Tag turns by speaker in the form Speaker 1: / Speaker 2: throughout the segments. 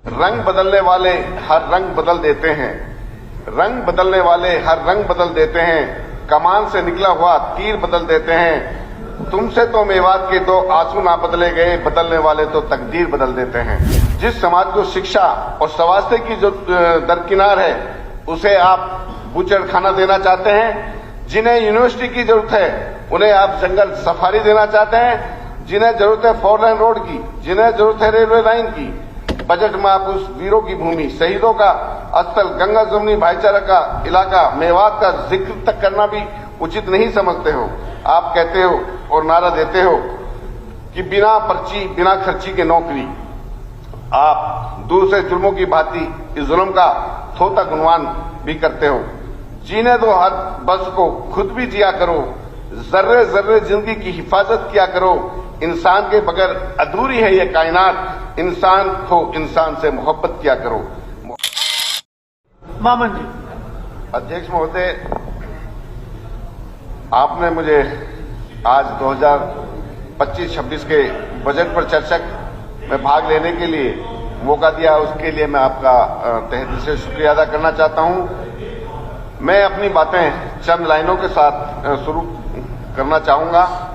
Speaker 1: रंग बदलने वाले हर रंग बदल देते हैं, रंग बदलने वाले हर रंग बदल देते हैं, कमान से निकला हुआ तीर बदल देते हैं। तुमसे तो मेवात के दो आंसू ना बदले गए, बदलने वाले तो तकदीर बदल देते हैं। जिस समाज को शिक्षा और स्वास्थ्य की जो दरकिनार है, उसे आप बूचड़खाना देना चाहते हैं। जिन्हें यूनिवर्सिटी की जरूरत है, उन्हें आप जंगल सफारी देना चाहते हैं। जिन्हें जरूरत है 4 लाइन रोड की, जिन्हें जरूरत है रेलवे लाइन की, बजट में आप उस वीरों की भूमि, शहीदों का स्थल, गंगा जमुनी भाईचारा का इलाका मेवात का जिक्र तक करना भी उचित नहीं समझते हो। आप कहते हो और नारा देते हो कि बिना पर्ची बिना खर्ची के नौकरी। आप दूसरे जुल्मों की भांति इस जुल्म का थोथा गुणगान भी करते हो। जीने दो हर बस को, खुद भी जिया करो, जर्रे जर्रे जिंदगी की हिफाजत किया करो। इंसान के बगैर अधूरी है ये कायनात, इंसान को इंसान से मोहब्बत किया करो।
Speaker 2: मामन जी।
Speaker 1: अध्यक्ष महोदय, आपने मुझे आज 2025-26 के बजट पर चर्चा में भाग लेने के लिए मौका दिया, उसके लिए मैं आपका तहे दिल से शुक्रिया अदा करना चाहता हूं। मैं अपनी बातें चंद लाइनों के साथ शुरू करना चाहूंगा।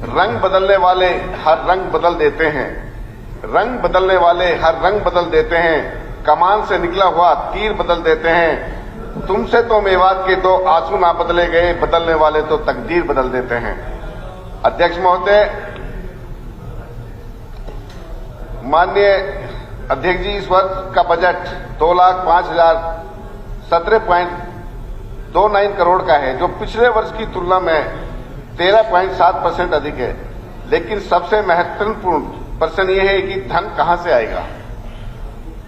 Speaker 1: रंग बदलने वाले हर रंग बदल देते हैं, रंग बदलने वाले हर रंग बदल देते हैं, कमान से निकला हुआ तीर बदल देते हैं। तुमसे तो मेवात के दो आंसू ना बदले गए, बदलने वाले तो तकदीर बदल देते हैं। अध्यक्ष महोदय, माननीय अध्यक्ष जी, इस वर्ष का बजट 2,05,17.29 करोड़ का है, जो पिछले वर्ष की तुलना में 13.7% अधिक है। लेकिन सबसे महत्वपूर्ण प्रश्न यह है कि धन कहां से आएगा।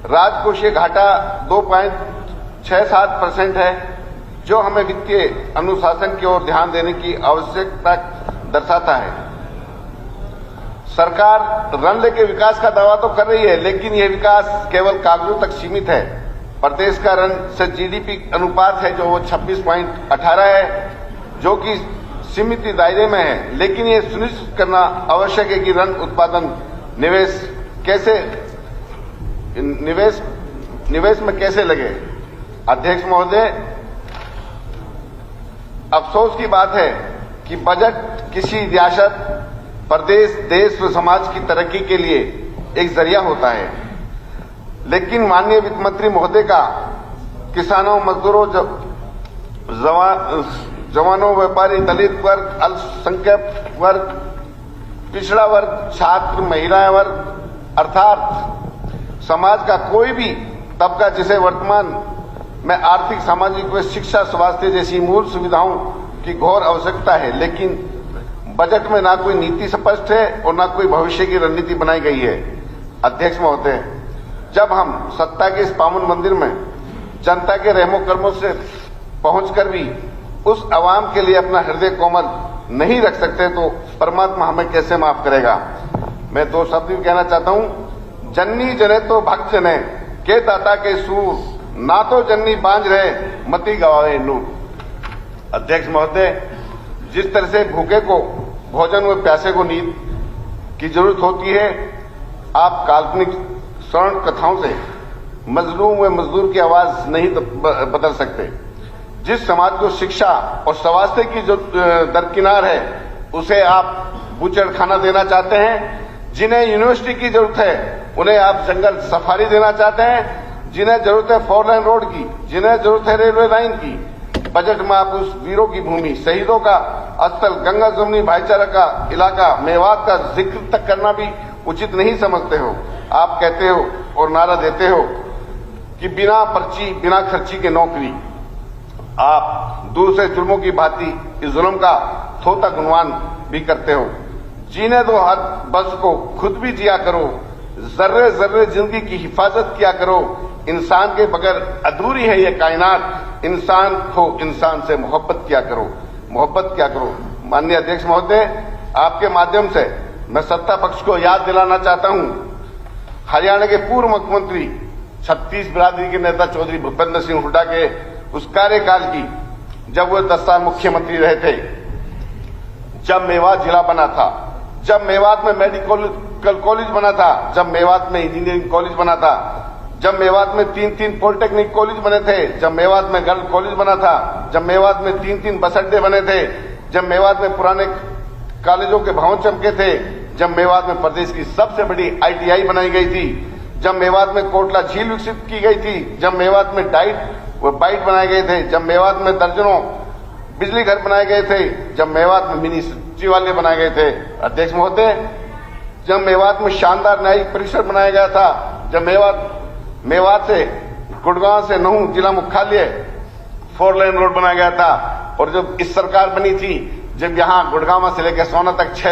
Speaker 1: राजकोषीय घाटा 2.67% है, जो हमें वित्तीय अनुशासन की ओर ध्यान देने की आवश्यकता दर्शाता है। सरकार रणनीति के विकास का दावा तो कर रही है, लेकिन यह विकास केवल कागजों तक सीमित है। प्रदेश का रण से जीडीपी अनुपात है जो वो 26.18 है, जो कि सीमित दायरे में है। लेकिन ये सुनिश्चित करना आवश्यक है कि रण उत्पादन निवेश में कैसे लगे। अध्यक्ष महोदय, अफसोस की बात है कि बजट किसी रियासत, प्रदेश, देश व समाज की तरक्की के लिए एक जरिया होता है, लेकिन माननीय वित्त मंत्री महोदय का किसानों, मजदूरों, जवानों, व्यापारी, दलित वर्ग, अल्पसंख्यक वर्ग, पिछड़ा वर्ग, छात्र, महिलाएं वर्ग अर्थात समाज का कोई भी तबका जिसे वर्तमान में आर्थिक, सामाजिक व शिक्षा, स्वास्थ्य जैसी मूल सुविधाओं की घोर आवश्यकता है, लेकिन बजट में ना कोई नीति स्पष्ट है और ना कोई भविष्य की रणनीति बनाई गई है। अध्यक्ष महोदय, जब हम सत्ता के इस पावन मंदिर में जनता के रहमो कर्मों से पहुंचकर भी उस आवाम के लिए अपना हृदय कोमल नहीं रख सकते, तो परमात्मा हमें कैसे माफ करेगा। मैं 2 शब्द भी कहना चाहता हूं। जन्नी जने तो भक्त जने के दाता के सूर, ना तो जन्नी बांझ रहे मती गवावे नूर। अध्यक्ष महोदय, जिस तरह से भूखे को भोजन व प्यासे को नींद की जरूरत होती है, आप काल्पनिक स्वर्ण कथाओं से मजलूम व मजदूर की आवाज नहीं बदल सकते। जिस समाज को शिक्षा और स्वास्थ्य की जो दरकिनार है, उसे आप बूचड़खाना देना चाहते हैं। जिन्हें यूनिवर्सिटी की जरूरत है, उन्हें आप जंगल सफारी देना चाहते हैं। जिन्हें जरूरत है 4 लाइन रोड की, जिन्हें जरूरत है रेलवे लाइन की, बजट में आप उस वीरों की भूमि, शहीदों का स्थल, गंगा जमुनी भाईचारा का इलाका मेवात का जिक्र तक करना भी उचित नहीं समझते हो। आप कहते हो और नारा देते हो कि बिना पर्ची बिना खर्ची के नौकरी। आप दूसरे जुल्मों की भांति इस जुल्म का थोथा गुणगान भी करते हो। जीने दो हर बस को, खुद भी जिया करो, जर्रे जर्रे जिंदगी की हिफाजत किया करो। इंसान के बगैर अधूरी है ये कायनात, इंसान को इंसान से मोहब्बत किया करो, मोहब्बत किया करो। माननीय अध्यक्ष महोदय, आपके माध्यम से मैं सत्ता पक्ष को याद दिलाना चाहता हूं, हरियाणा के पूर्व मुख्यमंत्री, 36 बिरादरी के नेता चौधरी भूपेंद्र सिंह हुड्डा के उस कार्यकाल की, जब वो 10 साल मुख्यमंत्री रहे थे, जब मेवात जिला बना था, जब मेवात में मेडिकल कॉलेज बना था, जब मेवात में इंजीनियरिंग कॉलेज बना था, जब मेवात में 3 पॉलिटेक्निक कॉलेज बने थे, जब मेवात में गर्ल कॉलेज बना था, जब मेवात में 3 बस अड्डे बने थे, जब मेवात में पुराने कॉलेजों के भवन चमके थे, जब मेवात में प्रदेश की सबसे बड़ी ITI बनाई गई थी, जब मेवात में कोटला झील विकसित की गई थी, जब मेवात में बाइट बनाए गए थे, जब मेवात में दर्जनों बिजली घर बनाए गए थे, जब मेवात में मिनी सचिवालय बनाए गए थे। अध्यक्ष महोदय, जब मेवात में शानदार न्यायिक परिसर बनाया गया था, जब मेवात से गुड़गांव से नहू जिला मुख्यालय 4 लेन रोड बनाया गया था, और जब इस सरकार बनी थी, जब यहां गुड़गांव से लेकर सोना तक 6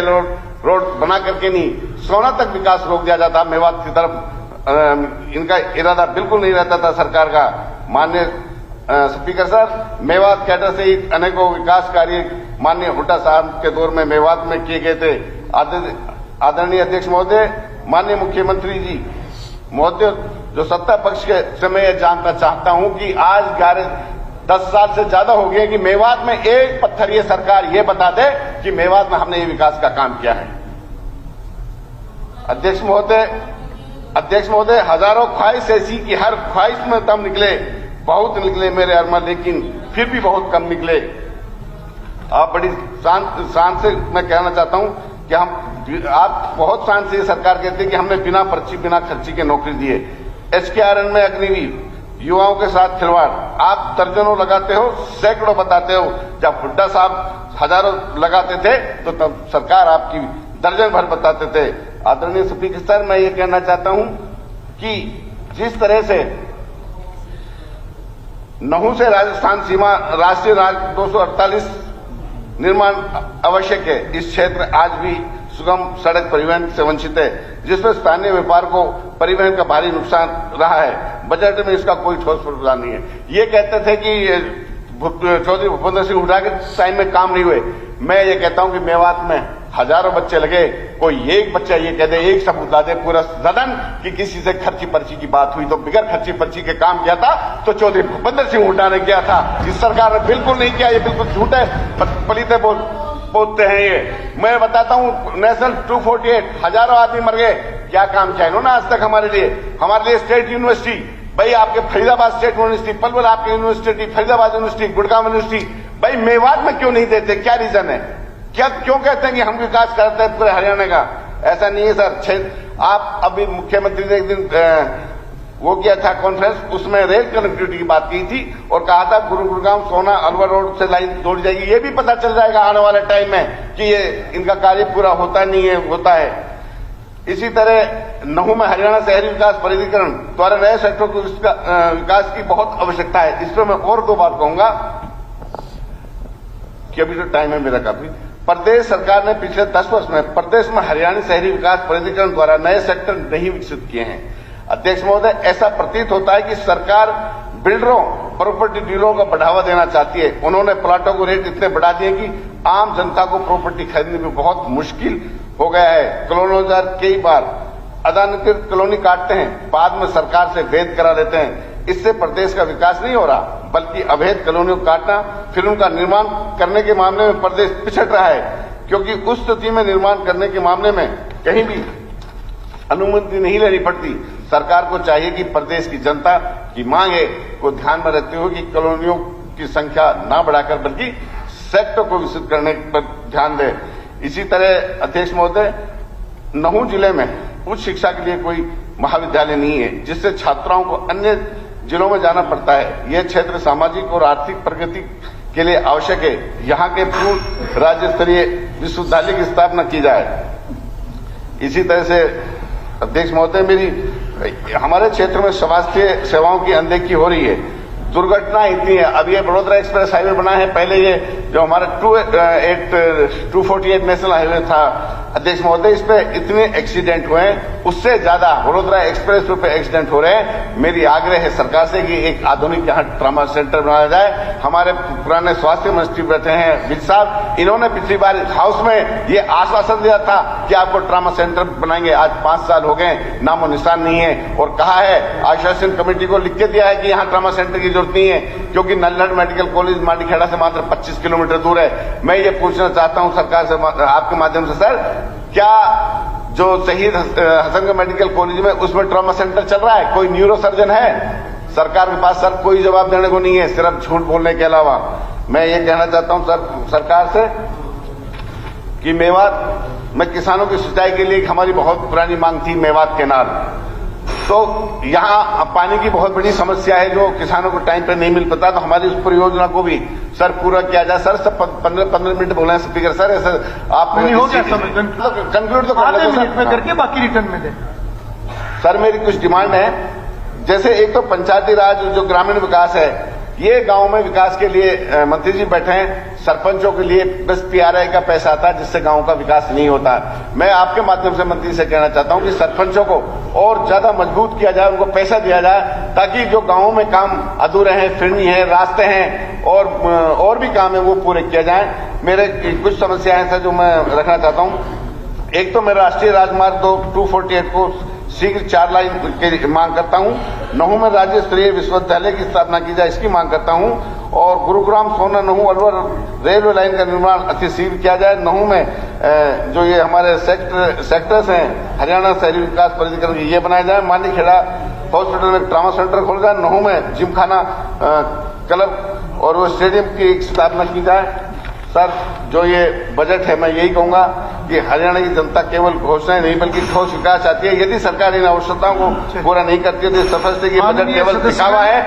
Speaker 1: रोड बना करके नहीं, सोना तक विकास रोक दिया जाता, मेवात की तरफ इनका इरादा बिल्कुल नहीं रहता था सरकार का। माननीय स्पीकर सर, मेवात कैडर से ही अनेकों विकास कार्य माननीय हुड्डा साहब के दौर में मेवात में किए गए थे। आदरणीय अध्यक्ष महोदय, माननीय मुख्यमंत्री जी महोदय, जो सत्ता पक्ष के से मैं यह जानना चाहता हूं कि आज 10 साल से ज्यादा हो गए कि मेवात में एक पत्थर ये सरकार ये बता दे कि मेवात में हमने ये विकास का काम किया है। अध्यक्ष महोदय, हजारों ख्वाहिश ऐसी कि हर ख्वाहिश में दम निकले, बहुत निकले मेरे अरमान, लेकिन फिर भी बहुत कम निकले। आप बड़ी शान से मैं कहना चाहता हूं कि आप बहुत शान से ये सरकार कहती है कि हमने बिना पर्ची बिना खर्ची के नौकरी दिए। HKRN में अग्निवीर युवाओं के साथ खिलवाड़, आप दर्जनों लगाते हो, सैकड़ों बताते हो। जब हुड्डा साहब हजारों लगाते थे तो तब सरकार आपकी दर्जन भर बताते थे। आदरणीय स्पीकर सर, मैं ये कहना चाहता हूं कि जिस तरह से नहू से राजस्थान सीमा राष्ट्रीय राज 248 निर्माण आवश्यक है, इस क्षेत्र आज भी सुगम सड़क परिवहन से वंचित है, जिसमें स्थानीय व्यापार को परिवहन का भारी नुकसान रहा है। बजट में इसका कोई ठोस प्रावधान नहीं है। ये कहते थे कि चौधरी भूपेंद्र सिंह हुड्डा के टाइम में काम नहीं हुए। मैं ये कहता हूं कि मेवात में हजारों बच्चे लगे, कोई एक बच्चा ये कह दे, एक सबूत ला दे पूरा सदन कि किसी से खर्ची पर्ची की बात हुई तो बिगर खर्ची पर्ची के काम किया था तो चौधरी भूपेंद्र सिंह हुड्डा ने किया था। इस सरकार ने बिल्कुल नहीं किया। ये बिल्कुल झूठ है, पलीते बोलते हैं ये। मैं बताता हूं, नेशनल 248 हजारों आदमी मर गए, क्या काम किया इन्होंने आज तक हमारे लिए स्टेट यूनिवर्सिटी, भाई आपके फरीदाबाद स्टेट यूनिवर्सिटी, पलवल आपकी university, Faridabad university, Gurgaon university, भाई मेवात में क्यों नहीं देते? क्या रीजन है? क्या क्यों कहते हैं कि हम विकास करते हैं पूरे हरियाणा का? ऐसा नहीं है सर। आप अभी मुख्यमंत्री ने एक दिन वो किया था कॉन्फ्रेंस, उसमें रेल कनेक्टिविटी की बात की थी और कहा था गुरुग्राम सोना अलवर रोड से लाइन जोड़ी जाएगी। ये भी पता चल जाएगा आने वाले टाइम में कि ये इनका कार्य पूरा होता नहीं है, होता है। इसी तरह नहू में हरियाणा शहरी विकास प्राधिकरण द्वारा नए सेक्टर को विकास की बहुत आवश्यकता है। इस पर मैं और 2 बात कहूंगा कि अभी तो टाइम है मेरा काफी। प्रदेश सरकार ने पिछले 10 वर्ष में प्रदेश में हरियाणा शहरी विकास प्राधिकरण द्वारा नए सेक्टर नहीं विकसित किए हैं। अध्यक्ष महोदय, ऐसा प्रतीत होता है कि सरकार बिल्डरों, प्रॉपर्टी डीलरों को बढ़ावा देना चाहती है। उन्होंने प्लाटों को रेट इतने बढ़ा दिए कि आम जनता को प्रॉपर्टी खरीदने में बहुत मुश्किल हो गया है। कॉलोनीदार कई बार अदानिकृत कॉलोनी काटते हैं, बाद में सरकार से वैध करा लेते हैं। इससे प्रदेश का विकास नहीं हो रहा, बल्कि अवैध कॉलोनियों को काटना, फिर उनका निर्माण करने के मामले में प्रदेश पिछड़ रहा है, क्योंकि उस स्थिति में निर्माण करने के मामले में कहीं भी अनुमति नहीं लेनी पड़ती। सरकार को चाहिए कि प्रदेश की जनता की मांगे को ध्यान में रखते हुए कि कॉलोनियों की संख्या ना बढ़ाकर बल्कि सेक्टर को विकसित करने पर ध्यान दे। इसी तरह अध्यक्ष महोदय, नहू जिले में उच्च शिक्षा के लिए कोई महाविद्यालय नहीं है, जिससे छात्राओं को अन्य जिलों में जाना पड़ता है। यह क्षेत्र सामाजिक और आर्थिक प्रगति के लिए आवश्यक है। यहाँ के पूर्ण राज्य स्तरीय विश्वविद्यालय की स्थापना की जाए। इसी तरह से अध्यक्ष महोदय, हमारे क्षेत्र में स्वास्थ्य सेवाओं की अनदेखी हो रही है, दुर्घटना इतनी है। अब ये बड़ोदरा एक्सप्रेस हाईवे बना है, पहले ये जो हमारा 248 नेशनल हाईवे था अध्यक्ष महोदय, इस पे इतने एक्सीडेंट हुए हैं, उससे ज्यादा बड़ोदरा एक्सप्रेस पे एक्सीडेंट हो रहे हैं। मेरी आग्रह है सरकार से कि एक आधुनिक यहाँ ट्रामा सेंटर बनाया जाए। हमारे पुराने स्वास्थ्य मंत्री बैठे हैं विज साहब, इन्होंने पिछली बार हाउस में ये आश्वासन दिया था कि आपको ट्रामा सेंटर बनाएंगे। आज 5 साल हो गए, नामो निशान नहीं है, और कहा है आश्वासन कमेटी को लिख के दिया है कि यहाँ ट्रामा सेंटर की जरूरत नहीं है, क्योंकि नल्लड़ मेडिकल कॉलेज मांडीखेड़ा से मात्र 25 किलोमीटर दूर है। मैं ये पूछना चाहता हूं सरकार से, आपके माध्यम से सर, क्या जो शहीद हसनगंज मेडिकल कॉलेज में उसमें ट्रॉमा सेंटर चल रहा है, कोई न्यूरो सर्जन है सरकार के पास? सर कोई जवाब देने को नहीं है, सिर्फ झूठ बोलने के अलावा। मैं ये कहना चाहता हूं सर सरकार से कि मेवात में किसानों की सिंचाई के लिए हमारी बहुत पुरानी मांग थी, मेवात केनाल, तो यहाँ पानी की बहुत बड़ी समस्या है जो किसानों को टाइम पे नहीं मिल पाता, तो हमारी उस परियोजना को भी सर पूरा किया जाए। सर सब 15 मिनट बोले हैं स्पीकर सर, ऐसा आप
Speaker 2: नहीं हो गया समय
Speaker 1: कंक्लूड तो कर लो
Speaker 2: मिनट में करके बाकी रिटर्न में दे।
Speaker 1: सर मेरी कुछ डिमांड है, जैसे एक तो पंचायती राज जो ग्रामीण विकास है, ये गांव में विकास के लिए मंत्री जी बैठे हैं, सरपंचों के लिए बस पीआरआई का पैसा आता है जिससे गांव का विकास नहीं होता। मैं आपके माध्यम से मंत्री से कहना चाहता हूं कि सरपंचों को और ज्यादा मजबूत किया जाए, उनको पैसा दिया जाए ताकि जो गांवों में काम अधूरे हैं, फिरनी है, रास्ते हैं और भी काम है वो पूरे किया जाए। मेरे कुछ समस्याएं हैं सर जो मैं रखना चाहता हूं। एक तो मैं राष्ट्रीय राजमार्ग 248 को शीघ्र 4 लाइन की मांग करता हूं। नहू में राज्य स्तरीय विश्वविद्यालय की स्थापना की जाए, इसकी मांग करता हूं। और गुरुग्राम सोना नहू अलवर रेलवे लाइन का निर्माण अति शीघ्र किया जाए। नहू में जो ये हमारे सेक्टर्स हैं हरियाणा शहरी विकास प्राधिकरण ये बनाया जाए। मानीखेड़ा हॉस्पिटल में ट्रामा सेंटर खोला जाए। नहू में जिमखाना क्लब और वो स्टेडियम की स्थापना की जाए। सर जो ये बजट है, मैं यही कहूंगा कि हरियाणा की जनता केवल घोषणाएं नहीं बल्कि ठोस विकास चाहती है। यदि सरकार इन आवश्यकताओं को पूरा नहीं करती है तो स्पष्ट है कि बजट केवल दिखावा है